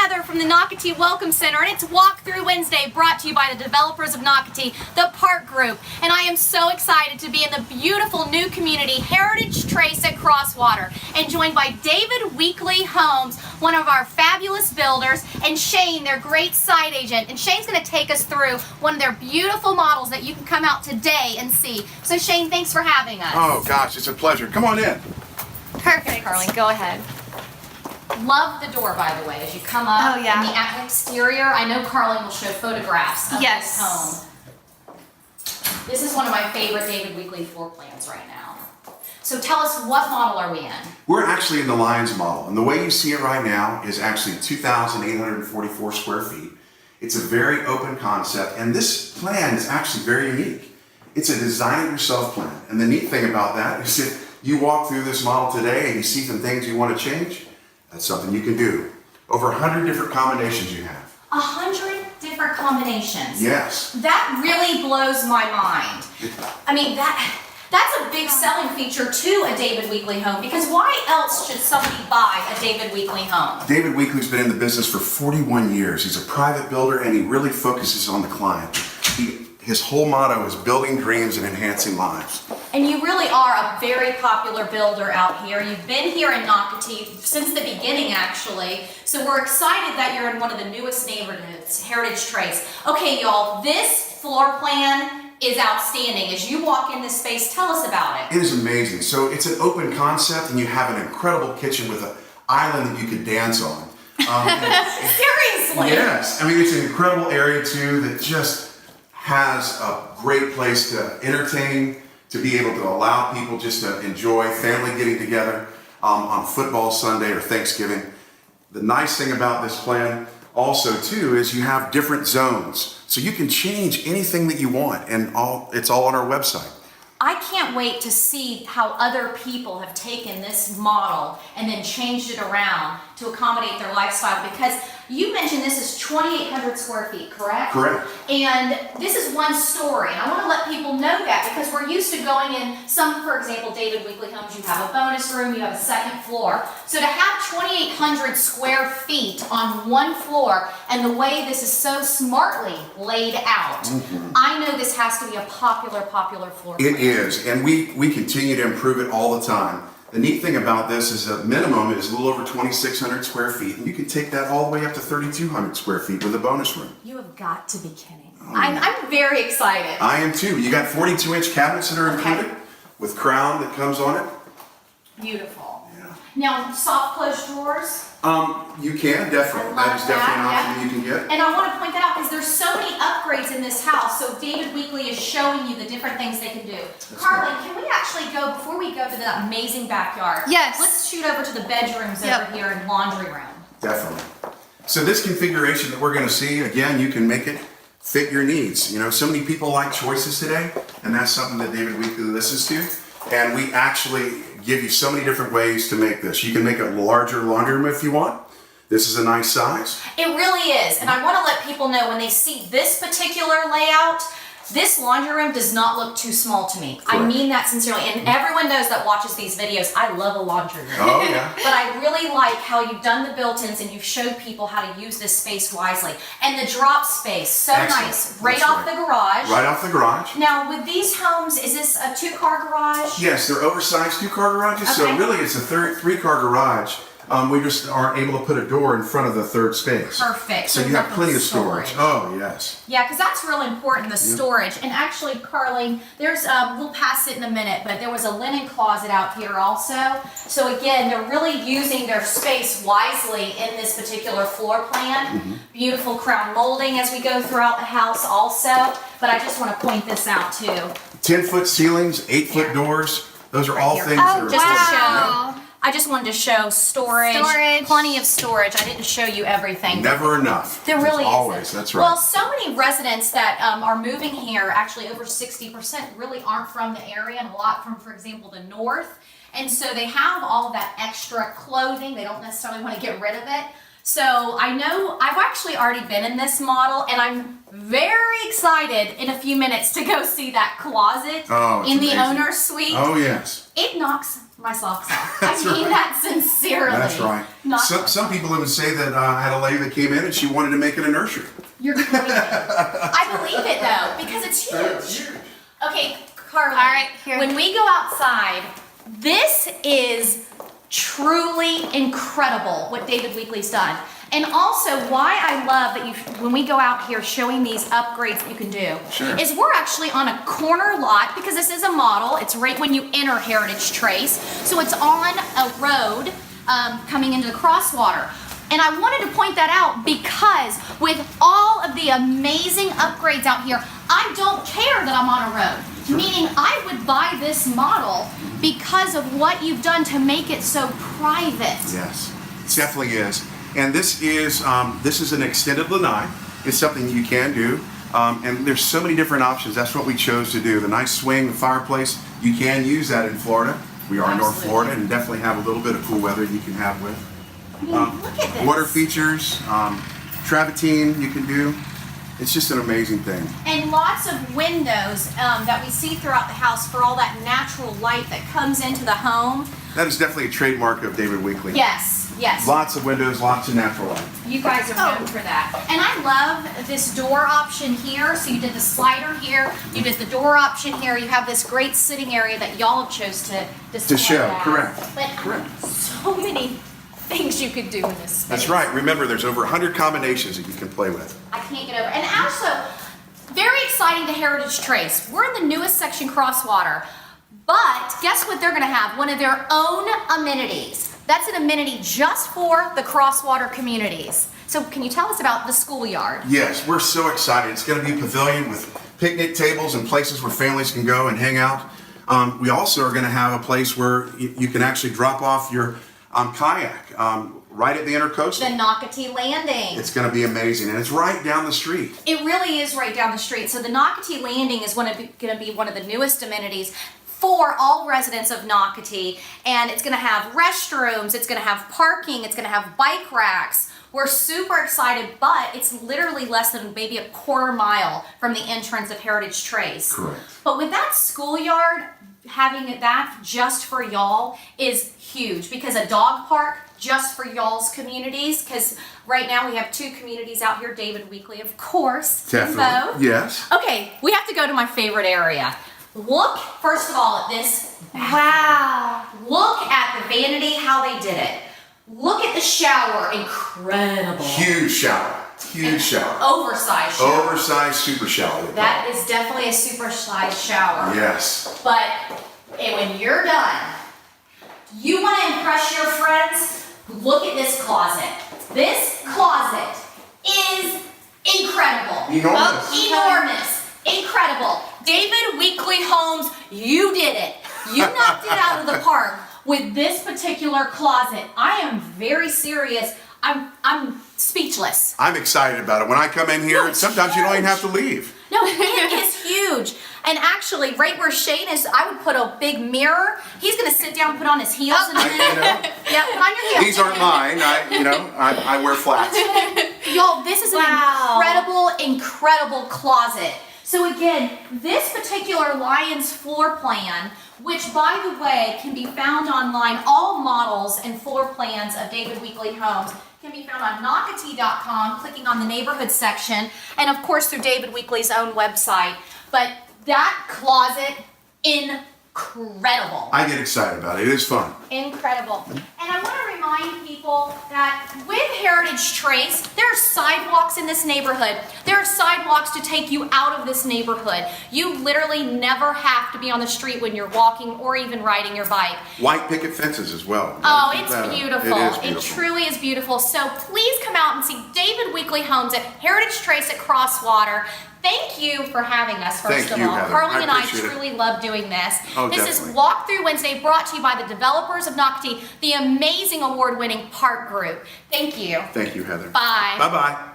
Heather from the Nocatee Welcome Center, and it's Walkthrough Wednesday brought to you by the developers of Nocatee, the Park Group. And I am so excited to be in the beautiful new community, Heritage Trace at Crosswater, and joined by David Weekley Homes, one of our fabulous builders, and Shane, their great site agent. And Shane's going to take us through one of their beautiful models that you can come out today and see. So Shane, thanks for having us. Oh gosh, it's a pleasure. Come on in. Perfect, Carlin, go ahead. Love the door, by the way, as you come up. Oh, yeah. In the exterior, I know Carlin will show photographs of this home. This is one of my favorite David Weekley floor plans right now. So tell us, what model are we in? We're actually in the Lions model, and the way you see it right now is actually 2,844 square feet. It's a very open concept, and this plan is actually very unique. It's a design-it-yourself plan, and the neat thing about that is if you walk through this model today and you see some things you want to change, that's something you can do. Over 100 different combinations you have. 100 different combinations. Yes. That really blows my mind. I mean, that's a big selling feature to a David Weekley home, because why else should somebody buy a David Weekley home? David Weekley's been in the business for 41 years. He's a private builder, and he really focuses on the client. His whole motto is building dreams and enhancing lives. And you really are a very popular builder out here. You've been here in Nocatee since the beginning, actually. So we're excited that you're in one of the newest neighborhoods, Heritage Trace. Okay, y'all, this floor plan is outstanding. As you walk in this space, tell us about it. It is amazing. So it's an open concept, and you have an incredible kitchen with an island that you could dance on. Seriously? Yes. I mean, it's an incredible area, too, that just has a great place to entertain, to be able to allow people just to enjoy family getting together on football Sunday or Thanksgiving. The nice thing about this plan also too is you have different zones. So you can change anything that you want, and it's all on our website. I can't wait to see how other people have taken this model and then changed it around to accommodate their lifestyle, because you mentioned this is 2,800 square feet, correct? Correct. And this is one story, and I want to let people know that, because we're used to going in some, for example, David Weekley homes, you have a bonus room, you have a second floor. So to have 2,800 square feet on one floor, and the way this is so smartly laid out, I know this has to be a popular floor plan. It is, and we continue to improve it all the time. The neat thing about this is the minimum is a little over 2,600 square feet, and you can take that all the way up to 3,200 square feet with a bonus room. You have got to be kidding. I'm very excited. I am too. You got 42-inch cabinets that are included with crown that comes on it. Beautiful. Yeah. Now, soft closed drawers. You can, definitely. That is definitely an option you can get. And I want to point that out because there's so many upgrades in this house. So David Weekley is showing you the different things they can do. Carlin, can we actually go, before we go to the amazing backyard? Yes. Let's shoot over to the bedrooms over here and laundry room. Definitely. So this configuration that we're going to see, again, you can make it fit your needs. You know, so many people like choices today, and that's something that David Weekley listens to. And we actually give you so many different ways to make this. You can make a larger laundry room if you want. This is a nice size. It really is. And I want to let people know, when they see this particular layout, this laundry room does not look too small to me. Correct. I mean that sincerely. And everyone knows that watches these videos, I love a laundry room. Oh, yeah. But I really like how you've done the built-ins and you've showed people how to use this space wisely. And the drop space, so Excellent. nice. Right That's off right. the garage. Right off the garage. Now, with these homes, is this a two-car garage? Yes, they're oversized 2-car garages, Okay. so really it's a 3-car garage. We just aren't able to put a door in front of the third space. Perfect. So you have plenty of storage. Oh, yes. Yeah, because that's really important, the storage. And actually, Carly, there's, we'll pass it in a minute, but there was a linen closet out here also. So again, they're really using their space wisely in this particular floor plan. Beautiful crown molding as we go throughout the house also. But I just want to point this out too. 10-foot ceilings, 8-foot doors. Those are all here. things that are Just to wow. show. I just wanted to show storage, plenty of storage. I didn't show you everything. Never enough. There really There's always, isn't. that's right. Well, so many residents that are moving here, actually over 60%, really aren't from the area, and a lot from, for example, the north. And so they have all of that extra clothing. They don't necessarily want to get rid of it. So I know I've actually already been in this model, and I'm very excited in a few minutes to go see that closet in the owner's suite. Oh, yes. It knocks my socks off. That's I mean right. that sincerely. That's right. Some people even say that I had a lady that came in and she wanted to make it a nursery. You're kidding me. I believe it though, because it's huge. Okay, Carly. All right, here. When we go outside, this is truly incredible what David Weekley's done. And also why I love that when we go out here showing these upgrades that you can do, is we're actually on a corner lot, because this is a model. It's right when you enter Heritage Trace. So it's on a road coming into the Crosswater. And I wanted to point that out because with all of the amazing upgrades out here, I don't care that I'm on a road. Meaning I would buy this model because of what you've done to make it so private. Yes, it definitely is. And this is an extended lanai. It's something you can do. And there's so many different options. That's what we chose to do. The nice swing, the fireplace, you can use that in Florida. We are in North Florida and definitely have a little bit of cool weather you can have with. Look at this. Water features, travertine you can do. It's just an amazing thing. And lots of windows that we see throughout the house for all that natural light that comes into the home. That is definitely a trademark of David Weekley. Yes, yes. Lots of windows, lots of natural light. You guys are known for that. And I love this door option here. So you did the slider here, you did the door option here. You have this great sitting area that y'all have chose to display. To show, that. correct. But Correct. so many things you could do in this space. That's right. Remember, there's over 100 combinations that you can play with. I can't get over. And also, very exciting to Heritage Trace. We're in the newest section, Crosswater. But guess what they're going to have? One of their own amenities. That's an amenity just for the Crosswater communities. So can you tell us about the schoolyard? Yes, we're so excited. It's going to be a pavilion with picnic tables and places where families can go and hang out. We also are going to have a place where you can actually drop off your kayak right at the Intercoastal. The Nocatee Landing. It's going to be amazing, and it's right down the street. It really is right down the street. So the Nocatee Landing is going to be one of the newest amenities for all residents of Nocatee, and it's going to have restrooms, it's going to have parking, it's going to have bike racks. We're super excited, but it's literally less than maybe a quarter mile from the entrance of Heritage Trace. Correct. But with that schoolyard, having that just for y'all is huge, because a dog park just for y'all's communities, because right now we have 2 communities out here. David Weekley, of course. Definitely. Both. Yes. Okay, we have to go to my favorite area. Look, first of all, at this. Wow. Look at the vanity, how they did it. Look at the shower, incredible. Huge shower. Huge shower. Oversized shower. Oversized super shower. That is definitely a super-sized shower. Yes. But when you're done, you want to impress your friends, look at this closet. This closet is incredible. Enormous. Enormous. Incredible. David Weekley Homes, you did it. You knocked it out of the park with this particular closet. I am very serious. I'm speechless. I'm excited about it. When I come in here, it's sometimes you don't even huge. have to leave. No, it is huge. And actually, right where Shane is, I would put a big mirror. He's gonna sit down, put on his heels in a minute. Yeah, put on your heels. These aren't mine. I wear flats. Y'all, this is an incredible closet. So again, this particular Lions floor plan, which by the way can be found online, all models and floor plans of David Weekley Homes can be found on Nocatee.com, clicking on the neighborhood section, and of course through David Weekley's own website. But that closet, incredible. I get excited about it. It is fun. Incredible. And I want to remind people that with Heritage Trace, there are sidewalks in this neighborhood. There are sidewalks to take you out of this neighborhood. You literally never have to be on the street when you're walking or even riding your bike. White picket fences as well. Oh, it's beautiful. It is beautiful. It truly is beautiful. So please come out and see David Weekley Homes at Heritage Trace at Crosswater. Thank you for having us, first of all. Heather. Carly and I appreciate it. truly love doing this. Oh, this definitely. is Walkthrough Wednesday, brought to you by the developers of Nocatee, the amazing award-winning Park Group. Thank you. Thank you, Heather. Bye. Bye-bye.